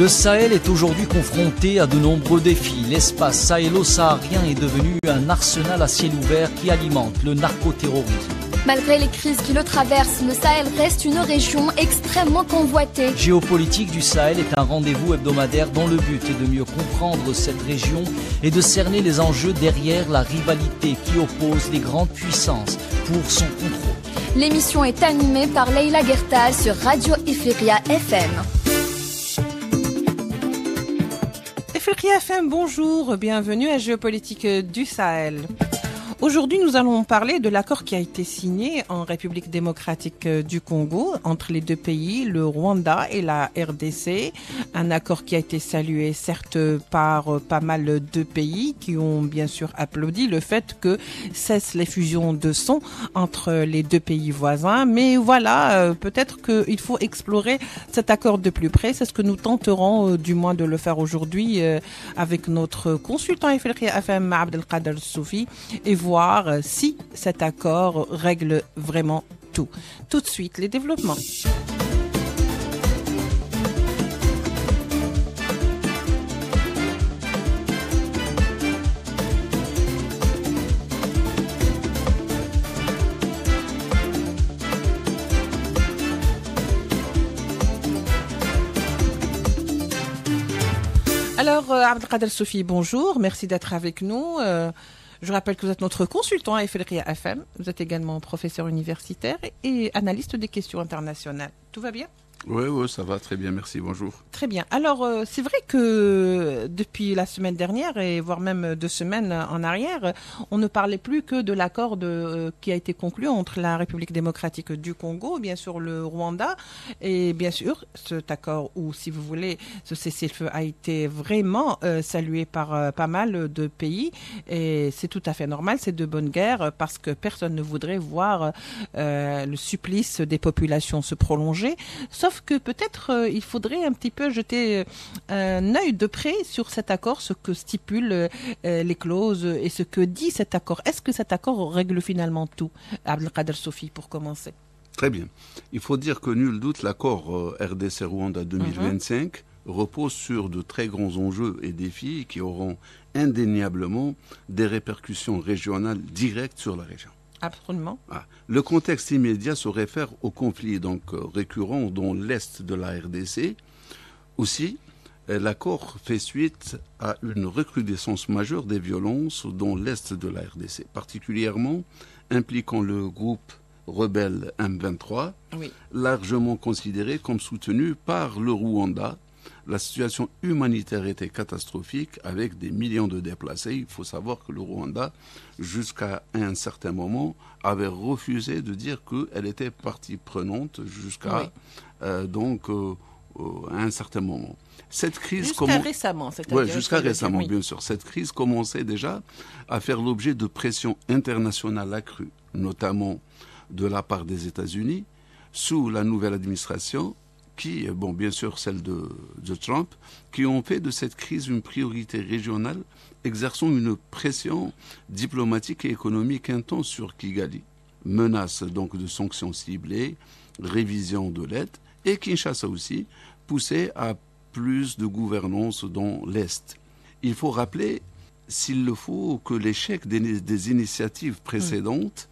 Le Sahel est aujourd'hui confronté à de nombreux défis. L'espace sahélo-saharien est devenu un arsenal à ciel ouvert qui alimente le narcoterrorisme. Malgré les crises qui le traversent, le Sahel reste une région extrêmement convoitée. Géopolitique du Sahel est un rendez-vous hebdomadaire dont le but est de mieux comprendre cette région et de cerner les enjeux derrière la rivalité qui oppose les grandes puissances pour son contrôle. L'émission est animée par Leïla Gertal sur Radio Ifriqiya FM. Ifriqiya FM, bonjour, bienvenue à Géopolitique du Sahel. Aujourd'hui, nous allons parler de l'accord qui a été signé en République démocratique du Congo entre les deux pays, le Rwanda et la RDC. Un accord qui a été salué certes par pas mal de pays qui ont bien sûr applaudi le fait que cessent les fusions de sons entre les deux pays voisins. Mais voilà, peut-être qu'il faut explorer cet accord de plus près. C'est ce que nous tenterons du moins de le faire aujourd'hui avec notre consultant Ifriqiya FM, Abdelkader Soufi, et voir si cet accord règle vraiment tout. Tout de suite, les développements. Alors, Abdelkader Soufi, bonjour. Merci d'être avec nous. Je rappelle que vous êtes notre consultant à Ifriqiya FM. Vous êtes également professeur universitaire et analyste des questions internationales. Tout va bien ? Oui, ça va très bien, merci, bonjour. Très bien. Alors, c'est vrai que depuis la semaine dernière, et voire même 2 semaines en arrière, on ne parlait plus que de l'accord qui a été conclu entre la République démocratique du Congo, bien sûr le Rwanda, et bien sûr cet accord, ou si vous voulez, ce cessez-le-feu a été vraiment salué par pas mal de pays, et c'est tout à fait normal, c'est de bonne guerre, parce que personne ne voudrait voir le supplice des populations se prolonger, sauf que peut-être il faudrait un petit peu jeter un œil de près sur cet accord, ce que stipulent les clauses et ce que dit cet accord. Est-ce que cet accord règle finalement tout? Abdelkader Soufi, pour commencer. Très bien. Il faut dire que nul doute, l'accord RDC-Rwanda 2025 repose sur de très grands enjeux et défis qui auront indéniablement des répercussions régionales directes sur la région. Absolument. Le contexte immédiat se réfère au conflit récurrent dans l'est de la RDC. Aussi, l'accord fait suite à une recrudescence majeure des violences dans l'est de la RDC, particulièrement impliquant le groupe rebelle M23, largement considéré comme soutenu par le Rwanda. La situation humanitaire était catastrophique avec des millions de déplacés. Il faut savoir que le Rwanda, jusqu'à un certain moment, avait refusé de dire qu'elle était partie prenante jusqu'à un certain moment. Cette crise jusqu'à récemment, c'est-à-dire bien sûr. Cette crise commençait déjà à faire l'objet de pressions internationales accrues, notamment de la part des États-Unis, sous la nouvelle administration, qui, bien sûr celle de Trump, qui ont fait de cette crise une priorité régionale, exerçant une pression diplomatique et économique intense sur Kigali. Menace donc de sanctions ciblées, révision de l'aide, et Kinshasa aussi, poussée à plus de gouvernance dans l'Est. Il faut rappeler, s'il le faut, que l'échec des initiatives précédentes,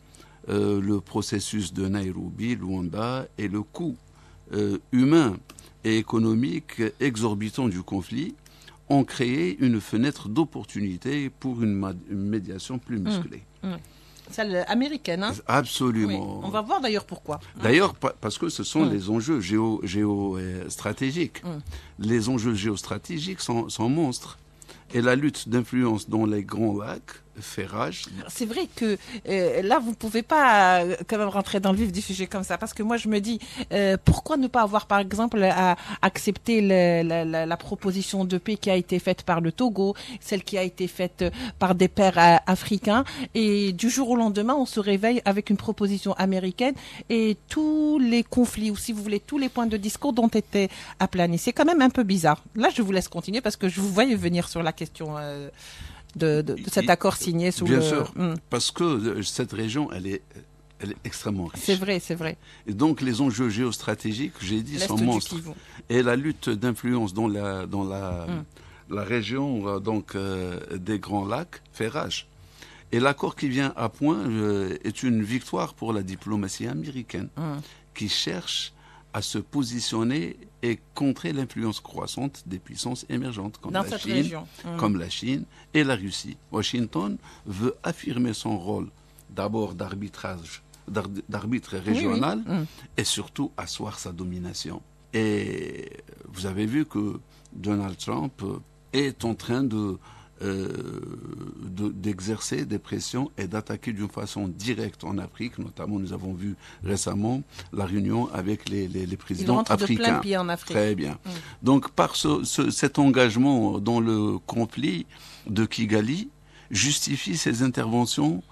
le processus de Nairobi, Luanda, et le coût humain et économique exorbitant du conflit ont créé une fenêtre d'opportunité pour une médiation plus musclée. Celle américaine, hein? Absolument. Oui. On va voir d'ailleurs pourquoi. D'ailleurs, parce que ce sont les enjeux géostratégiques. Les enjeux géostratégiques sont monstres. Et la lutte d'influence dans les grands lacs fait rage. C'est vrai que là, vous ne pouvez pas quand même rentrer dans le vif du sujet comme ça, parce que moi, je me dis, pourquoi ne pas avoir, par exemple, accepté la proposition de paix qui a été faite par le Togo, celle qui a été faite par des pairs africains, et du jour au lendemain, on se réveille avec une proposition américaine, et tous les conflits, ou si vous voulez, tous les points de discorde ont été aplanés. C'est quand même un peu bizarre. Là, je vous laisse continuer, parce que je vous voyais venir sur la question de cet accord signé sous Bien sûr, parce que cette région, elle est elle est extrêmement riche. C'est vrai, c'est vrai. Et donc les enjeux géostratégiques, j'ai dit, sont monstres. Et la lutte d'influence dans la région des Grands Lacs fait rage. Et l'accord qui vient à point est une victoire pour la diplomatie américaine qui cherche à se positionner et contrer l'influence croissante des puissances émergentes comme la Chine et la Russie. Washington veut affirmer son rôle d'abord d'arbitre régional et surtout asseoir sa domination. Et vous avez vu que Donald Trump est en train d'exercer des pressions et d'attaquer d'une façon directe en Afrique. Notamment, nous avons vu récemment la réunion avec les présidents africains. Il rentre de plein pied en Afrique. Très bien. Donc, par cet engagement dans le conflit de Kigali, justifie ses interventions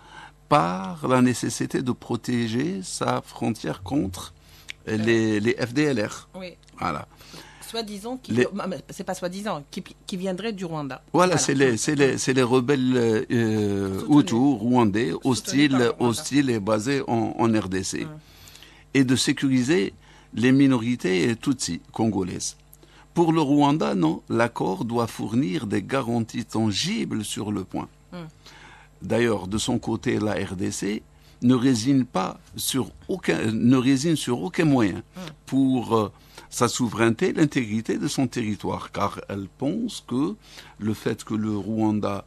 par la nécessité de protéger sa frontière contre les FDLR. Oui. Voilà. Soi-disant, c'est pas soi-disant, qui viendraient du Rwanda. Voilà, c'est les rebelles Hutus rwandais, hostiles et basés en RDC. Et de sécuriser les minorités tutsis congolaises. Pour le Rwanda, non, l'accord doit fournir des garanties tangibles sur le point. D'ailleurs, de son côté, la RDC ne résine sur aucun moyen pour sa souveraineté, l'intégrité de son territoire, car elle pense que le fait que le Rwanda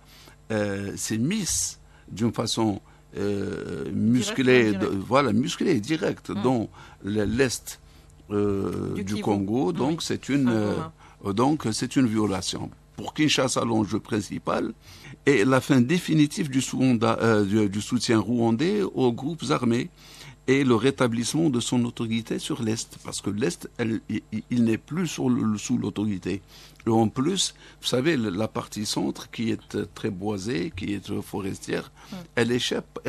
s'est mis d'une façon musclée et directe dans l'est du Congo, donc c'est une violation. Pour Kinshasa, l'enjeu principal est la fin définitive du soutien rwandais aux groupes armés et le rétablissement de son autorité sur l'Est. Parce que l'Est, il n'est plus sous l'autorité. Et en plus, vous savez, la partie centre, qui est très boisée, qui est forestière, elle échappe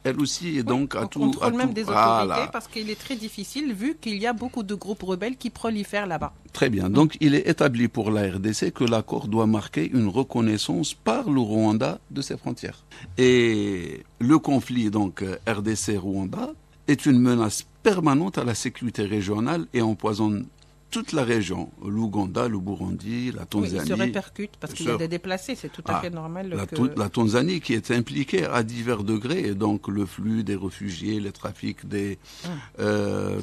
elle aussi, donc à tout. On contrôle même des autorités, parce qu'il est très difficile, vu qu'il y a beaucoup de groupes rebelles qui prolifèrent là-bas. Très bien. Donc, il est établi pour la RDC que l'accord doit marquer une reconnaissance par le Rwanda de ses frontières. Et le conflit, donc, RDC-Rwanda, est une menace permanente à la sécurité régionale et empoisonne toute la région, l'Ouganda, le Burundi, la Tanzanie. Oui, il se répercute parce qu'il y a des déplacés, c'est tout à fait normal. La Tanzanie qui est impliquée à divers degrés, et donc le flux des réfugiés, le trafic des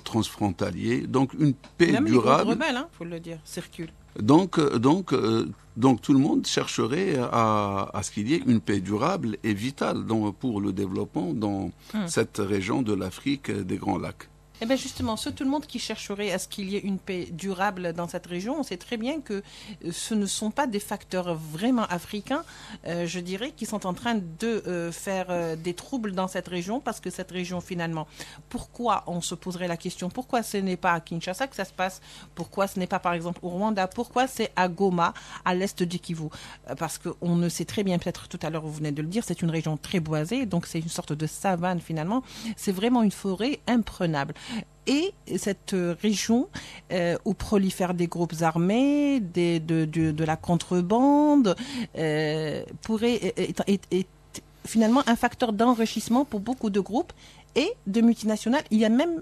transfrontaliers, donc une paix même durable. Les groupes rebelles, faut le dire, circulent. Donc tout le monde chercherait à ce qu'il y ait une paix durable et vitale pour le développement dans cette région de l'Afrique des Grands Lacs. Eh bien justement, tout le monde qui chercherait à ce qu'il y ait une paix durable dans cette région, on sait très bien que ce ne sont pas des facteurs vraiment africains, je dirais, qui sont en train de faire des troubles dans cette région, parce que cette région finalement, pourquoi on se poserait la question, pourquoi ce n'est pas à Kinshasa que ça se passe, pourquoi ce n'est pas par exemple au Rwanda, pourquoi c'est à Goma, à l'est du Kivu, parce qu'on ne sait très bien, peut-être tout à l'heure vous venez de le dire, c'est une région très boisée, donc c'est une sorte de savane finalement, c'est vraiment une forêt imprenable. Et cette région où prolifèrent des groupes armés, de la contrebande, pourrait être finalement un facteur d'enrichissement pour beaucoup de groupes et de multinationales. Il y a même,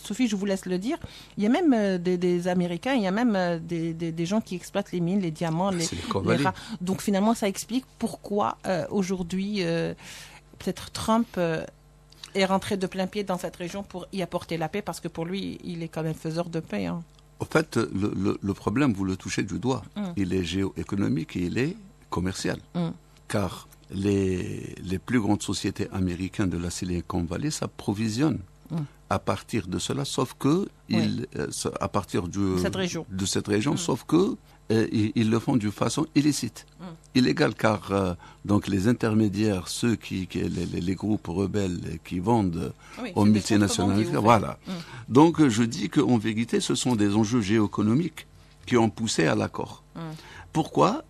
Sophie, je vous laisse le dire, il y a même des Américains, il y a même des gens qui exploitent les mines, les diamants, les rats. Donc finalement, ça explique pourquoi aujourd'hui, peut-être Trump... est rentré de plein pied dans cette région pour y apporter la paix, parce que pour lui, il est quand même faiseur de paix. Hein. En fait, le problème, vous le touchez du doigt. Il est géoéconomique et il est commercial. Car les plus grandes sociétés américaines de la Silicon Valley s'approvisionnent à partir de cela, sauf que à partir de cette région, sauf que ils le font d'une façon illicite, illégale, car donc les intermédiaires, les groupes rebelles qui vendent aux multinationales, voilà. Donc je dis qu'en vérité, ce sont des enjeux géoéconomiques qui ont poussé à l'accord. Pourquoi ?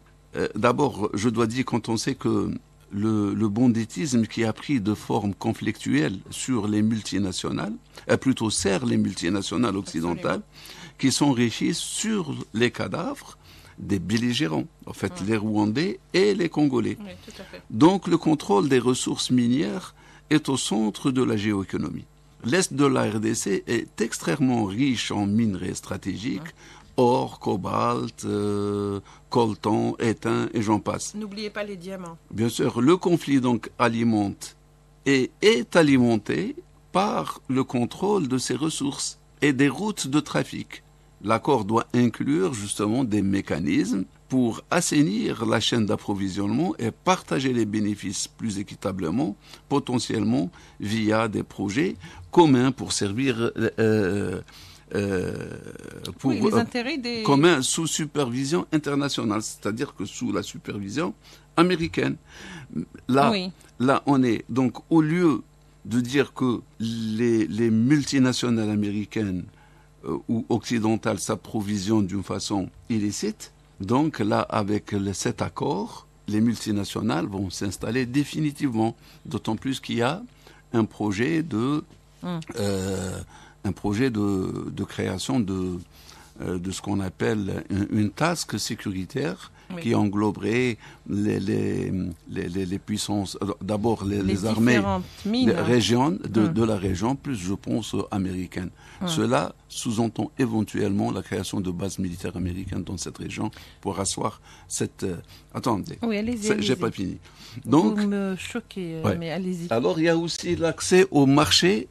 D'abord, je dois dire, quand on sait que le banditisme qui a pris de forme conflictuelle sur les multinationales, plutôt sert les multinationales occidentales, qui s'enrichissent sur les cadavres des belligérants, en fait les Rwandais et les Congolais. Oui, tout à fait. Donc le contrôle des ressources minières est au centre de la géoéconomie. L'Est de la RDC est extrêmement riche en minerais stratégiques, or, cobalt, coltan, étain et j'en passe. N'oubliez pas les diamants. Bien sûr, le conflit donc alimente et est alimenté par le contrôle de ces ressources et des routes de trafic. L'accord doit inclure justement des mécanismes pour assainir la chaîne d'approvisionnement et partager les bénéfices plus équitablement, potentiellement via des projets communs pour servir les intérêts des... communs sous supervision internationale, c'est-à-dire que sous la supervision américaine. Là, on est donc au lieu de dire que les multinationales américaines ou occidentales s'approvisionnent d'une façon illicite. Donc là, avec cet accord, les multinationales vont s'installer définitivement. D'autant plus qu'il y a un projet de création de ce qu'on appelle une task sécuritaire qui engloberait les puissances, d'abord les armées régions de la région, plus je pense américaine. Cela sous-entend éventuellement la création de bases militaires américaines dans cette région pour asseoir cette... Attendez, j'ai pas fini. Donc, vous me choquez, mais allez-y. Alors il y a aussi l'accès au marché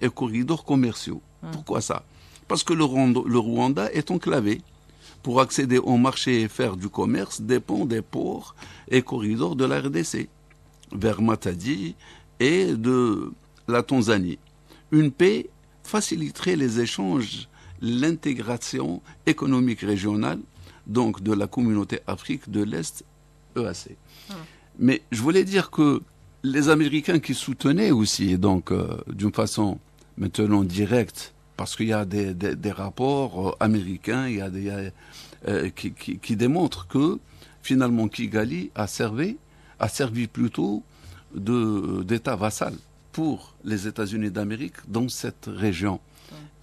et corridors commerciaux. Pourquoi ça? Parce que le Rwanda est enclavé. Pour accéder au marché et faire du commerce dépend des ports et corridors de la RDC, vers Matadi et de la Tanzanie. Une paix faciliterait les échanges, l'intégration économique régionale, donc de la communauté Afrique de l'Est, EAC. Mais je voulais dire que les Américains qui soutenaient aussi, donc d'une façon maintenant directe, parce qu'il y a des rapports américains qui démontrent que finalement Kigali a servi plutôt d'État vassal pour les États-Unis d'Amérique dans cette région.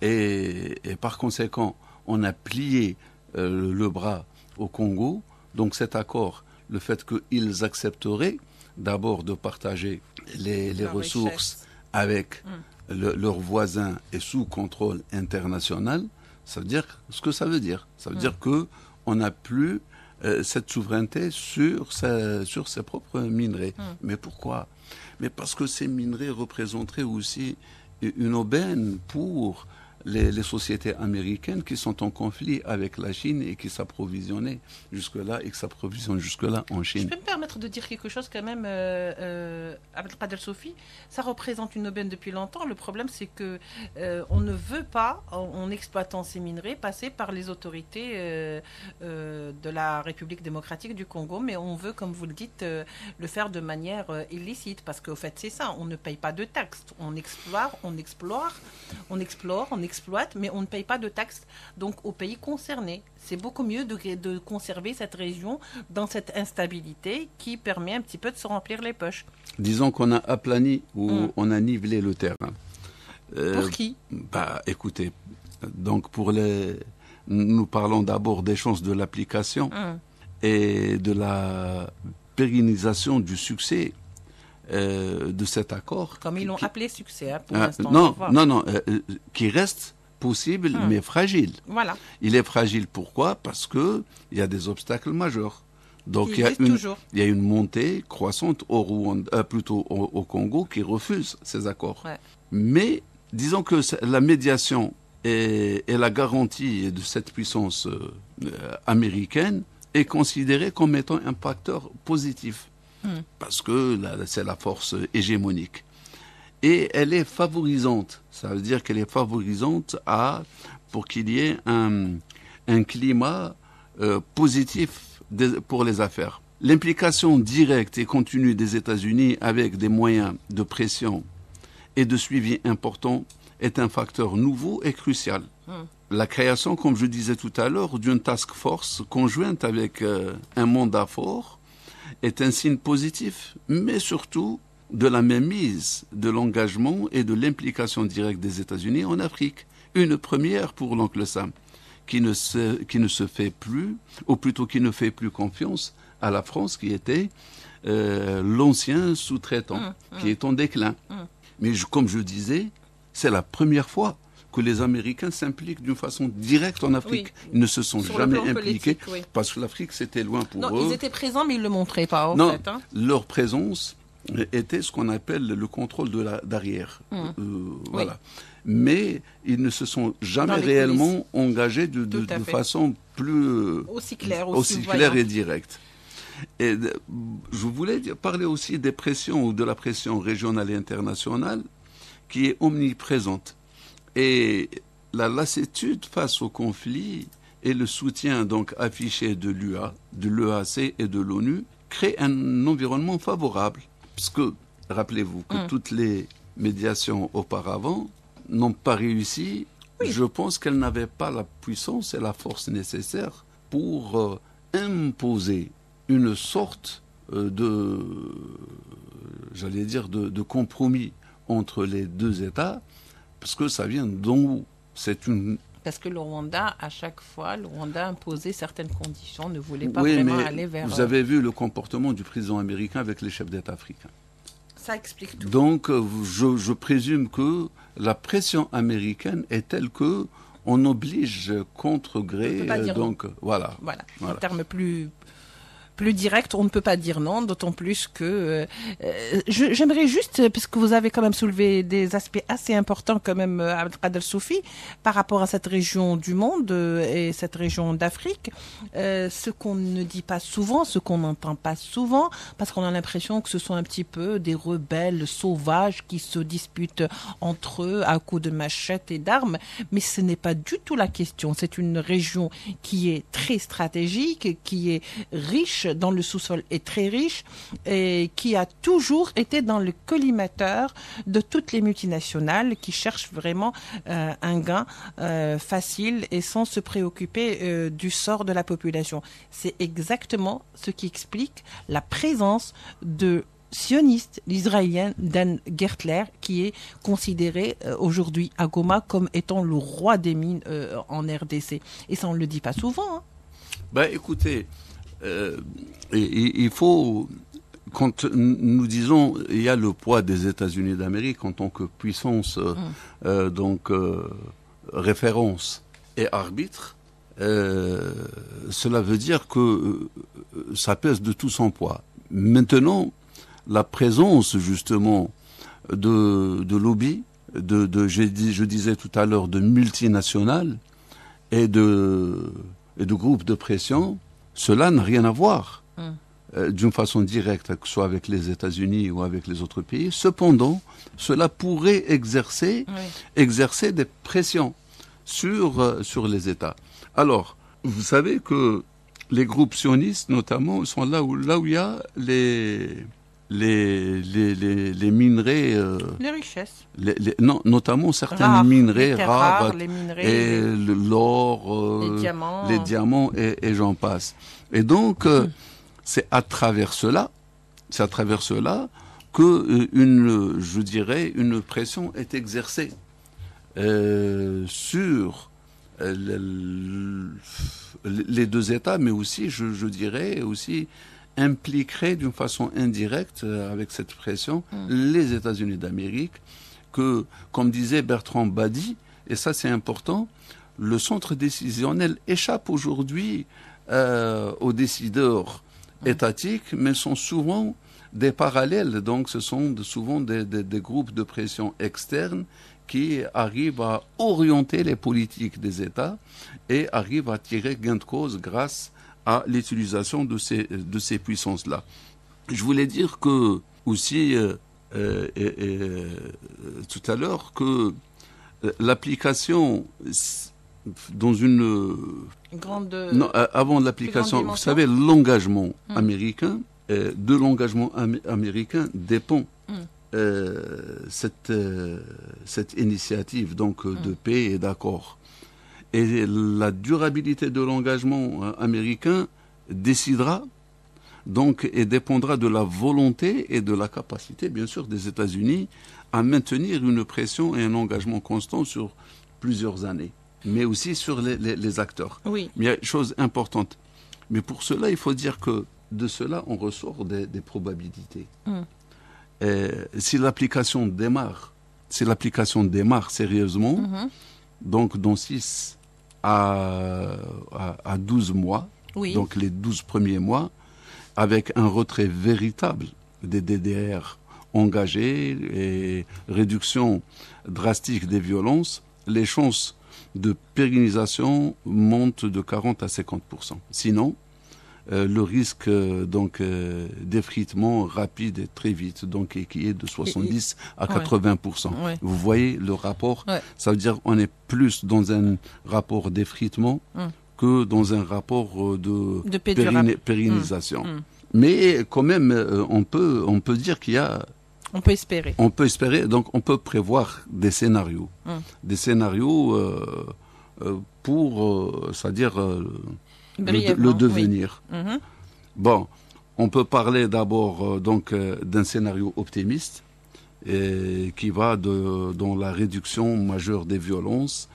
Et par conséquent, on a plié le bras au Congo. Donc cet accord, le fait qu'ils accepteraient d'abord de partager les ressources avec leurs voisins et sous contrôle international, ça veut dire ce que ça veut dire. Ça veut dire qu'on n'a plus cette souveraineté sur ses propres minerais. Mais pourquoi? Mais parce que ces minerais représenteraient aussi une aubaine pour les sociétés américaines qui sont en conflit avec la Chine et qui s'approvisionnent jusque-là en Chine. Je peux me permettre de dire quelque chose quand même, Abdelkader Sofi. Ça représente une aubaine depuis longtemps. Le problème, c'est que on ne veut pas, en exploitant ces minerais, passer par les autorités de la République démocratique du Congo, mais on veut, comme vous le dites, le faire de manière illicite, parce qu'au fait, c'est ça. On ne paye pas de taxes. On explore, on exploite, mais on ne paye pas de taxes donc aux pays concernés. C'est beaucoup mieux de conserver cette région dans cette instabilité qui permet un petit peu de se remplir les poches. Disons qu'on a aplani ou on a nivelé le terrain. Pour qui? Écoutez, donc nous parlons d'abord des chances de l'application et de la pérennisation du succès de cet accord. Comme ils l'ont appelé succès, pour l'instant. Non, qui reste possible, mais fragile. Voilà. Il est fragile, pourquoi? Parce qu'il y a des obstacles majeurs. Donc il y a une montée croissante au Congo qui refuse ces accords. Mais disons que la médiation et la garantie de cette puissance américaine est considérée comme étant un facteur positif. Parce que c'est la force hégémonique. Et elle est favorisante. Ça veut dire qu'elle est favorisante pour qu'il y ait un climat positif pour les affaires. L'implication directe et continue des États-Unis avec des moyens de pression et de suivi importants est un facteur nouveau et crucial. La création, comme je disais tout à l'heure, d'une task force conjointe avec un mandat fort est un signe positif, mais surtout de la mainmise de l'engagement et de l'implication directe des États-Unis en Afrique. Une première pour l'oncle Sam, qui ne fait plus confiance à la France, qui était l'ancien sous-traitant qui est en déclin. Mais comme je disais, c'est la première fois que les Américains s'impliquent d'une façon directe en Afrique. Oui. Ils ne se sont jamais impliqués politique, parce que l'Afrique, c'était loin pour eux. Ils étaient présents, mais ils ne le montraient pas, non, fait. Leur présence était ce qu'on appelle le contrôle d'arrière. Voilà. Mais ils ne se sont jamais réellement engagés de façon plus aussi claire et directe. Et je voulais parler aussi des pressions ou de la pression régionale et internationale qui est omniprésente. Et la lassitude face au conflit et le soutien donc affiché de l'UA, de l'EAC et de l'ONU crée un environnement favorable. Parce que, rappelez-vous que toutes les médiations auparavant n'ont pas réussi. Oui. Je pense qu'elles n'avaient pas la puissance et la force nécessaires pour imposer une sorte de compromis entre les deux États, parce que ça vient d'en haut. Parce que le Rwanda, à chaque fois, le Rwanda imposait certaines conditions, ne voulait pas vraiment aller vers... Vous avez vu le comportement du président américain avec les chefs d'État africains. Ça explique tout. Donc, je présume que la pression américaine est telle que on oblige contre gré. Donc, voilà. En termes plus direct, on ne peut pas dire non, d'autant plus que j'aimerais juste, parce que vous avez quand même soulevé des aspects assez importants quand même, Adel Soufi, par rapport à cette région du monde et cette région d'Afrique, ce qu'on ne dit pas souvent, ce qu'on n'entend pas souvent, parce qu'on a l'impression que ce sont un petit peu des rebelles sauvages qui se disputent entre eux à coups de machettes et d'armes, mais ce n'est pas du tout la question. C'est une région qui est très stratégique, qui est riche dans le sous-sol est très riche et qui a toujours été dans le collimateur de toutes les multinationales qui cherchent vraiment un gain facile et sans se préoccuper du sort de la population. C'est exactement ce qui explique la présence de sioniste, l'Israélien Dan Gertler, qui est considéré aujourd'hui à Goma comme étant le roi des mines en RDC. Et ça, on ne le dit pas souvent. Écoutez, il faut, quand nous disons il y a le poids des États-Unis d'Amérique en tant que puissance, référence et arbitre, cela veut dire que ça pèse de tout son poids. Maintenant, la présence justement de lobbies, je disais tout à l'heure, de multinationales et de groupes de pression, cela n'a rien à voir d'une façon directe, que ce soit avec les États-Unis ou avec les autres pays. Cependant, cela pourrait exercer des pressions sur les États. Alors, vous savez que les groupes sionistes, notamment, sont là où il y a les minerais... les richesses. Notamment certains minerais rares, les minerais, et l'or, les diamants et j'en passe. Et donc, c'est à travers cela que une pression est exercée sur les deux États, mais aussi, je dirais, aussi impliquerait d'une façon indirecte avec cette pression les États-Unis d'Amérique, que, comme disait Bertrand Badi, et ça c'est important, le centre décisionnel échappe aujourd'hui aux décideurs étatiques, mais sont souvent des parallèles, donc ce sont souvent des groupes de pression externes qui arrivent à orienter les politiques des États et arrivent à tirer gain de cause grâce à l'utilisation de ces puissances-là. Je voulais dire que aussi tout à l'heure que l'application dans une grande avant l'application, vous savez, l'engagement américain, de l'engagement américain dépend cette initiative donc de paix et d'accord. Et la durabilité de l'engagement américain décidera donc et dépendra de la volonté et de la capacité, bien sûr, des États-Unis à maintenir une pression et un engagement constant sur plusieurs années, mais aussi sur les acteurs. Oui. Mais il y a une chose importante. Mais pour cela, il faut dire que de cela, on ressort des probabilités. Si l'application démarre sérieusement, donc dans 6 à 12 mois, donc les 12 premiers mois, avec un retrait véritable des DDR engagés et réduction drastique des violences, les chances de pérennisation montent de 40 à 50%. Sinon, le risque d'effritement rapide et très vite, donc qui est de 70 à 80%. Vous voyez le rapport, ça veut dire on est plus dans un rapport d'effritement que dans un rapport de pérennisation. Mais quand même, on peut dire qu'il y a... On peut espérer. On peut espérer, donc on peut prévoir des scénarios. Des scénarios pour, c'est-à-dire le devenir. Bon, on peut parler d'abord d'un scénario optimiste qui va dans la réduction majeure des violences,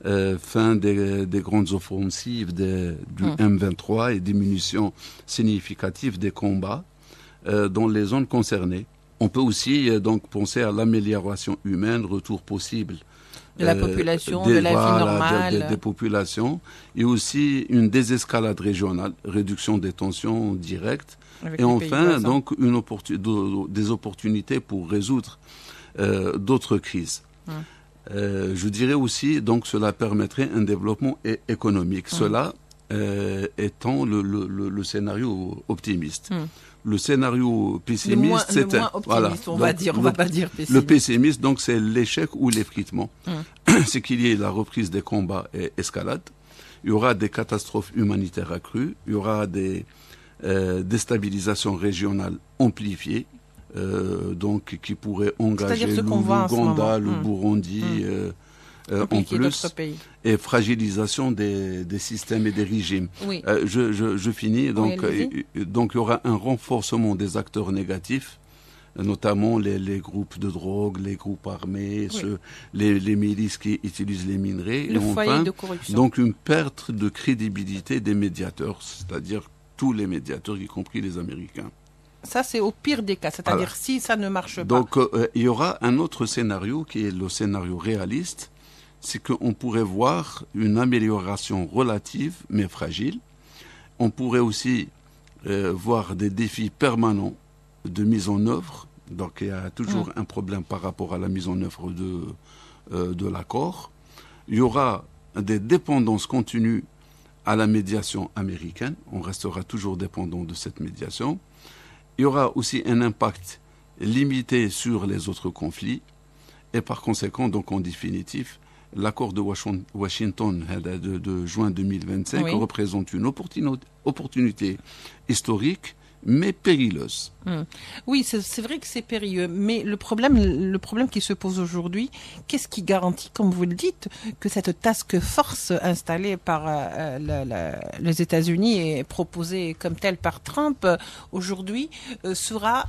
fin des grandes offensives du M23 et diminution significative des combats dans les zones concernées. On peut aussi penser à l'amélioration humaine, retour possible de la population, de la vie normale. Des populations, et aussi une désescalade régionale, réduction des tensions directes, et enfin des opportunités pour résoudre d'autres crises. Je dirais aussi, donc cela permettrait un développement économique. Cela étant le scénario optimiste. Le scénario pessimiste, c'est on va pas dire pessimiste. Le pessimiste, donc, c'est l'échec ou l'effritement. C'est qu'il y ait la reprise des combats et escalade. Il y aura des catastrophes humanitaires accrues. Il y aura des déstabilisations régionales amplifiées, donc qui pourraient engager l'Ouganda, le Burundi, en plus, et fragilisation des systèmes et des régimes. Je finis. Donc il y aura un renforcement des acteurs négatifs, notamment les groupes de drogue, les groupes armés, les milices qui utilisent les minerais. Le foyer de corruption. Donc une perte de crédibilité des médiateurs, c'est-à-dire tous les médiateurs, y compris les Américains. Ça, c'est au pire des cas, c'est-à-dire si ça ne marche pas. Donc il y aura un autre scénario qui est le scénario réaliste. C'est qu'on pourrait voir une amélioration relative, mais fragile. On pourrait aussi voir des défis permanents de mise en œuvre. Donc, il y a toujours un problème par rapport à la mise en œuvre de l'accord. Il y aura des dépendances continues à la médiation américaine. On restera toujours dépendant de cette médiation. Il y aura aussi un impact limité sur les autres conflits. Et par conséquent, donc en définitive, l'accord de Washington de juin 2025 représente une opportunité historique, mais périlleuse. Oui, c'est vrai que c'est périlleux, mais le problème qui se pose aujourd'hui, qu'est-ce qui garantit, comme vous le dites, que cette task force installée par les États-Unis et proposée comme telle par Trump aujourd'hui sera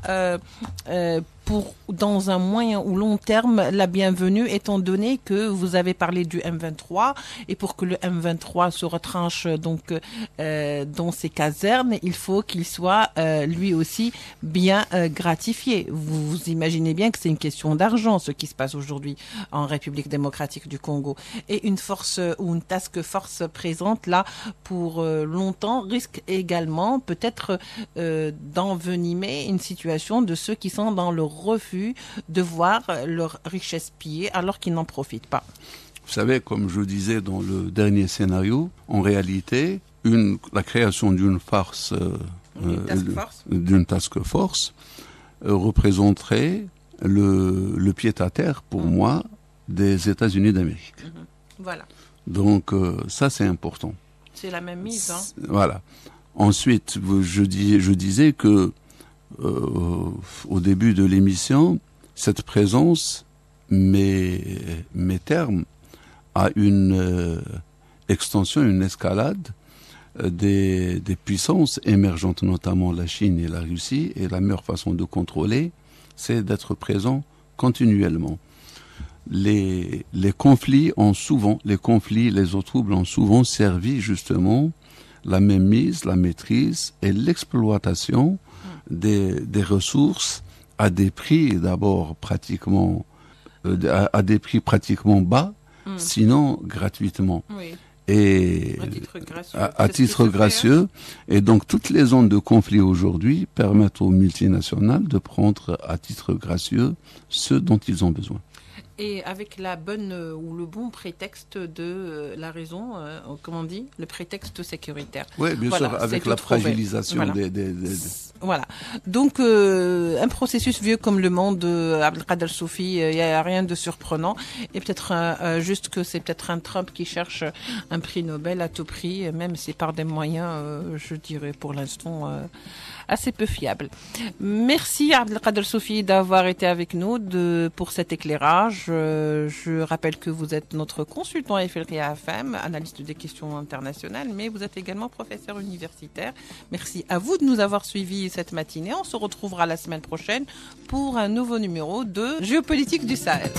pour, dans un moyen ou long terme, la bienvenue, étant donné que vous avez parlé du M23, et pour que le M23 se retranche donc dans ses casernes, il faut qu'il soit lui aussi bien gratifié. Vous imaginez bien que c'est une question d'argent, ce qui se passe aujourd'hui en République démocratique du Congo. Et une force ou une task force présente là pour longtemps risque également peut-être d'envenimer une situation de ceux qui sont dans le refus de voir leur richesse pillée alors qu'ils n'en profitent pas. Vous savez, comme je disais dans le dernier scénario, en réalité, la création d'une task force représenterait le pied-à-terre, pour moi, des États-Unis d'Amérique. Voilà. Donc, ça, c'est important. C'est la même mise, hein. Voilà. Ensuite, je disais que au début de l'émission, cette présence met terme à une extension, une escalade des puissances émergentes, notamment la Chine et la Russie, et la meilleure façon de contrôler, c'est d'être présent continuellement. Les conflits, les eaux troubles ont souvent servi justement la mainmise, la maîtrise et l'exploitation des ressources à des prix d'abord pratiquement bas, sinon gratuitement. Oui. Et à titre gracieux. Et donc toutes les zones de conflit aujourd'hui permettent aux multinationales de prendre à titre gracieux ce dont ils ont besoin. Et avec la bonne ou le bon prétexte de la raison, comment on dit, le prétexte sécuritaire. Oui, bien sûr, avec la fragilisation des... Voilà. Donc, un processus vieux comme le monde de Abdelkader Soufi, il n'y a rien de surprenant. Et peut-être juste que c'est peut-être un Trump qui cherche un prix Nobel à tout prix, même si par des moyens, je dirais pour l'instant, assez peu fiables. Merci Abdelkader Soufi d'avoir été avec nous pour cet éclairage. Je rappelle que vous êtes notre consultant à Effelria FM, analyste des questions internationales, mais vous êtes également professeur universitaire. Merci à vous de nous avoir suivis cette matinée. On se retrouvera la semaine prochaine pour un nouveau numéro de Géopolitique du Sahel.